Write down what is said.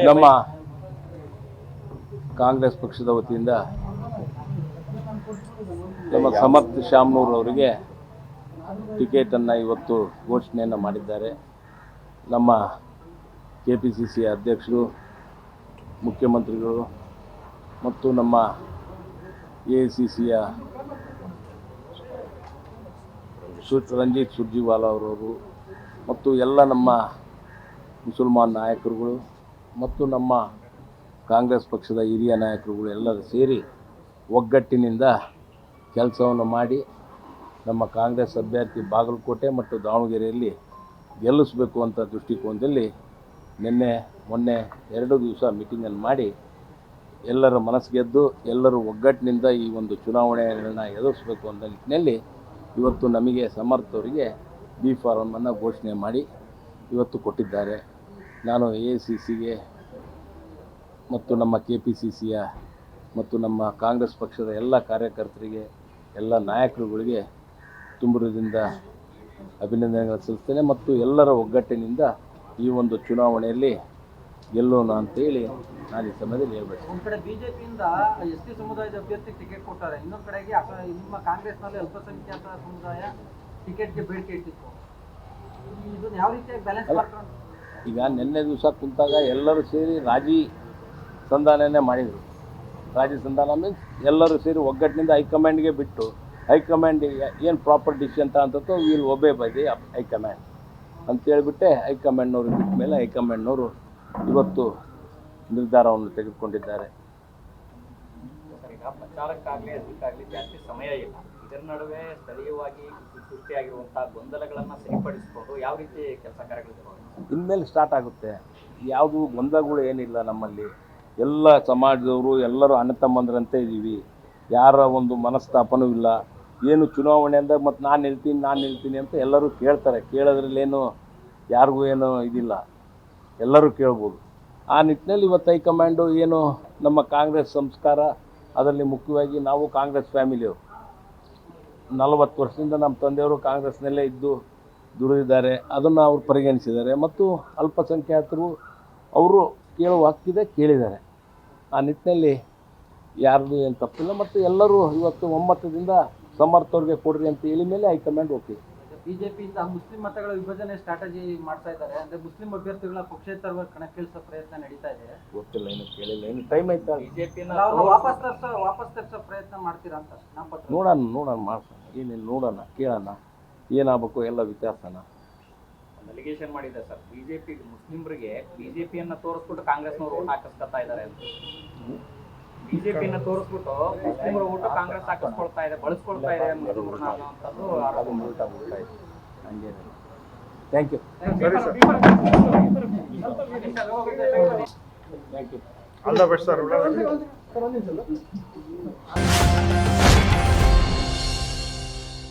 ನಮ್ಮ ಕಾಂಗ್ರೆಸ್ ಪಕ್ಷದ ವತಿಯಿಂದ ನಮ್ಮ ಸಮರ್ಥ ಶಾಮನೂರ್ ಅವರಿಗೆ ಟಿಕೆಟನ್ನು ಇವತ್ತು ಘೋಷಣೆಯನ್ನು ಮಾಡಿದ್ದಾರೆ. ನಮ್ಮ KPCC ಅಧ್ಯಕ್ಷರು, ಮುಖ್ಯಮಂತ್ರಿಗಳು ಮತ್ತು ನಮ್ಮ AICCಯ ರಣಜಿತ್ ಸುರ್ಜೇವಾಲಾ ಅವರವರು ಮತ್ತು ಎಲ್ಲ ನಮ್ಮ ಮುಸಲ್ಮಾನ್ ನಾಯಕರುಗಳು ಮತ್ತು ನಮ್ಮ ಕಾಂಗ್ರೆಸ್ ಪಕ್ಷದ ಹಿರಿಯ ನಾಯಕರುಗಳು ಎಲ್ಲರೂ ಸೇರಿ ಒಗ್ಗಟ್ಟಿನಿಂದ ಕೆಲಸವನ್ನು ಮಾಡಿ ನಮ್ಮ ಕಾಂಗ್ರೆಸ್ ಅಭ್ಯರ್ಥಿ ಬಾಗಲಕೋಟೆ ಮತ್ತು ದಾವಣಗೆರೆಯಲ್ಲಿ ಗೆಲ್ಲಿಸಬೇಕು ಅಂತ ದೃಷ್ಟಿಕೋನದಲ್ಲಿ ಮೊನ್ನೆ 2 ದಿವಸ ಮೀಟಿಂಗನ್ನು ಮಾಡಿ ಎಲ್ಲರ ಮನಸ್ಸು ಗೆದ್ದು ಎಲ್ಲರೂ ಒಗ್ಗಟ್ಟಿನಿಂದ ಈ ಒಂದು ಚುನಾವಣೆಯನ್ನು ಎದುರಿಸಬೇಕು ಅನ್ನೋ ನಿಟ್ಟಿನಲ್ಲಿ ಇವತ್ತು ನಮಗೆ ಸಮರ್ಥವರಿಗೆ ಬಿ ಫಾರಮನ್ನು ಘೋಷಣೆ ಮಾಡಿ ಇವತ್ತು ಕೊಟ್ಟಿದ್ದಾರೆ. ನಾನು AICCಗೆ ಮತ್ತು ನಮ್ಮ KPCCಯ ಮತ್ತು ನಮ್ಮ ಕಾಂಗ್ರೆಸ್ ಪಕ್ಷದ ಎಲ್ಲ ಕಾರ್ಯಕರ್ತರಿಗೆ, ಎಲ್ಲ ನಾಯಕರುಗಳಿಗೆ ತುಂಬುರದಿಂದ ಅಭಿನಂದನೆಗಳು ಸಲ್ಲಿಸ್ತೇನೆ ಮತ್ತು ಎಲ್ಲರ ಒಗ್ಗಟ್ಟಿನಿಂದ ಈ ಒಂದು ಚುನಾವಣೆಯಲ್ಲಿ ಗೆಲ್ಲೋಣ ಅಂತೇಳಿ ನಾನು ಈ ಸಮಯದಲ್ಲಿ ಹೇಳ್ಬೇಕು. ಒಂದು ಕಡೆ ಬಿಜೆಪಿಯಿಂದ ST ಸಮುದಾಯದ ಅಭ್ಯರ್ಥಿಗೆ ಟಿಕೆಟ್ ಕೊಟ್ಟಾರೆ, ಇನ್ನೊಂದು ಕಡೆಗೆ ನಿಮ್ಮ ಕಾಂಗ್ರೆಸ್ನಲ್ಲಿ ಅಲ್ಪಸಂಖ್ಯಾತ ಸಮುದಾಯ ಟಿಕೆಟ್ಗೆ ಬೇಡಿಕೆ ಇಟ್ಟಿತ್ತು. ಇದನ್ನು ಯಾವ ರೀತಿಯಾಗಿ ಬ್ಯಾಲೆನ್ಸ್ ಮಾಡ್ಕೊಂಡು ಈಗ ನಿನ್ನೆ ದಿವಸ ಕುಂತಾಗ ಎಲ್ಲರೂ ಸೇರಿ ರಾಜಿ ಸಂಧಾನನೇ ಮಾಡಿದರು. ರಾಜಿ ಸಂಧಾನ ಮೀನ್ಸ್ ಎಲ್ಲರೂ ಸೇರಿ ಒಗ್ಗಟ್ಟಿನಿಂದ ಹೈಕಮಾಂಡ್ಗೆ ಬಿಟ್ಟು ಹೈಕಮಾಂಡ್ ಏನು ಪ್ರಾಪರ್ ಡಿಸಿಷನ್ ಅಂತಂತೋ will obey by the high command ಅಂತೇಳಿಬಿಟ್ಟೆ ಹೈಕಮಾಂಡ್ನವರು ಬಿಟ್ಟ ಮೇಲೆ ಹೈಕಮಾಂಡ್ನವರು ಇವತ್ತು ನಿರ್ಧಾರವನ್ನು ತೆಗೆದುಕೊಂಡಿದ್ದಾರೆ. ಈಗ ಪ್ರಚಾರಕ್ಕಾಗಲಿ ಅದಕ್ಕಾಗಲಿ ಜಾಸ್ತಿ ಸಮಯ ಇಲ್ಲ. ಇದರ ನಡುವೆ ಸ್ಥಳೀಯವಾಗಿ ಸೃಷ್ಟಿಯಾಗಿರುವಂತಹ ಗೊಂದಲಗಳನ್ನು ಸರಿಪಡಿಸಿಕೊಂಡು ಯಾವ ರೀತಿ ಕೆಲಸ ಕಾರ್ಯಗಳು ಇನ್ಮೇಲೆ ಸ್ಟಾರ್ಟ್ ಆಗುತ್ತೆ. ಯಾವುದು ಗೊಂದಲಗಳು ಏನಿಲ್ಲ. ನಮ್ಮಲ್ಲಿ ಎಲ್ಲ ಸಮಾಜದವರು ಎಲ್ಲರೂ ಅಣ್ಣ ತಮ್ಮಂದ್ರಂತೆ ಇದ್ದೀವಿ. ಯಾರ ಒಂದು ಮನಸ್ತಾಪನೂ ಇಲ್ಲ. ಏನು ಚುನಾವಣೆ ಅಂದಾಗ ಮತ್ತು ನಾನು ನಿಲ್ತೀನಿ ಅಂತ ಎಲ್ಲರೂ ಕೇಳ್ತಾರೆ. ಕೇಳೋದ್ರಲ್ಲೇನು ಯಾರಿಗೂ ಏನು ಇದಿಲ್ಲ, ಎಲ್ಲರೂ ಕೇಳ್ಬೋದು. ಆ ನಿಟ್ಟಿನಲ್ಲಿ ಇವತ್ತು ಹೈಕಮಾಂಡು ಏನು ನಮ್ಮ ಕಾಂಗ್ರೆಸ್ ಸಂಸ್ಕಾರ, ಅದರಲ್ಲಿ ಮುಖ್ಯವಾಗಿ ನಾವು ಕಾಂಗ್ರೆಸ್ ಫ್ಯಾಮಿಲಿಯವರು 40 ವರ್ಷದಿಂದ ನಮ್ಮ ತಂದೆಯವರು ಕಾಂಗ್ರೆಸ್ನಲ್ಲೇ ಇದ್ದು ದುಡಿದಿದ್ದಾರೆ. ಅದನ್ನು ಅವರು ಪರಿಗಣಿಸಿದ್ದಾರೆ ಮತ್ತು ಅಲ್ಪಸಂಖ್ಯಾತರು ಅವರು ಕೇಳುವ ಹಕ್ಕಿದೆ, ಕೇಳಿದ್ದಾರೆ. ಆ ನಿಟ್ಟಿನಲ್ಲಿ ಯಾರ್ದು ಏನು ತಪ್ಪಿಲ್ಲ ಮತ್ತು ಎಲ್ಲರೂ ಇವತ್ತು ಒಮ್ಮತದಿಂದ ಸಮರ್ಥವ್ರಿಗೆ ಕೊಡ್ರಿ ಅಂತ ಹೇಳಿ ಮೇಲೆ ಹೈಕಮಾಂಡ್ ಓಕೆ. ಬಿಜೆಪಿಯಿಂದ ಮುಸ್ಲಿಂ ಮತಗಳ ವಿಭಜನೆ ಸ್ಟ್ರಾಟಜಿ ಮಾಡ್ತಾ ಇದ್ದಾರೆ. ಅಂದರೆ ಮುಸ್ಲಿಂ ಅಭ್ಯರ್ಥಿಗಳ ಪಕ್ಷೇತರವಾಗಿ ಕಣಕ್ಕಿಳಿಸೋ ಪ್ರಯತ್ನ ನಡೀತಾ ಇದೆ. ಗೊತ್ತಿಲ್ಲ, ಏನು ಕೇಳಿಲ್ಲ, ಏನು ಟೈಮ್ ಆಯ್ತಾ? ಬಿಜೆಪಿನ ವಾಪಸ್ ತರಿಸೋ ಪ್ರಯತ್ನ ಮಾಡ್ತೀರಾ ಅಂತ ನಾಮಪತ್ರ ನೋಡೋಣ ಮಾಡ್ತಾನೆ. ಏನೇನು ನೋಡೋಣ, ಕೇಳೋಣ, ಏನಾಗಬೇಕು ಎಲ್ಲ ವಿಚಾರಿಸೋಣ. ಅಲಿಗೇಷನ್ ಮಾಡಿದೆ ಸರ್, ಬಿಜೆಪಿ ಮುಸ್ಲಿಮರಿಗೆ ಬಿಜೆಪಿಯನ್ನ ತೋರಿಸ್ಬಿಟ್ಟು ಕಾಂಗ್ರೆಸ್ನವರು ಓಟ್ ಹಾಕಿಸ್ಕೊತಾ ಇದ್ದಾರೆ ಅಂತ. ಬಿಜೆಪಿಯನ್ನ ತೋರಿಸ್ಬಿಟ್ಟು ಮುಸ್ಲಿಮರು ಓಟು ಕಾಂಗ್ರೆಸ್ ಹಾಕಿಸ್ಕೊಳ್ತಾ ಇದೆ, ಬಳಸ್ಕೊಳ್ತಾ ಇದೆ ಅನ್ನೋಂಥದ್ದು ಆರೋಪ ಉಲ್ಟಾ ಇದೆ. ಹಂಗೇನಿಲ್ಲ. Thank you. All the best sir.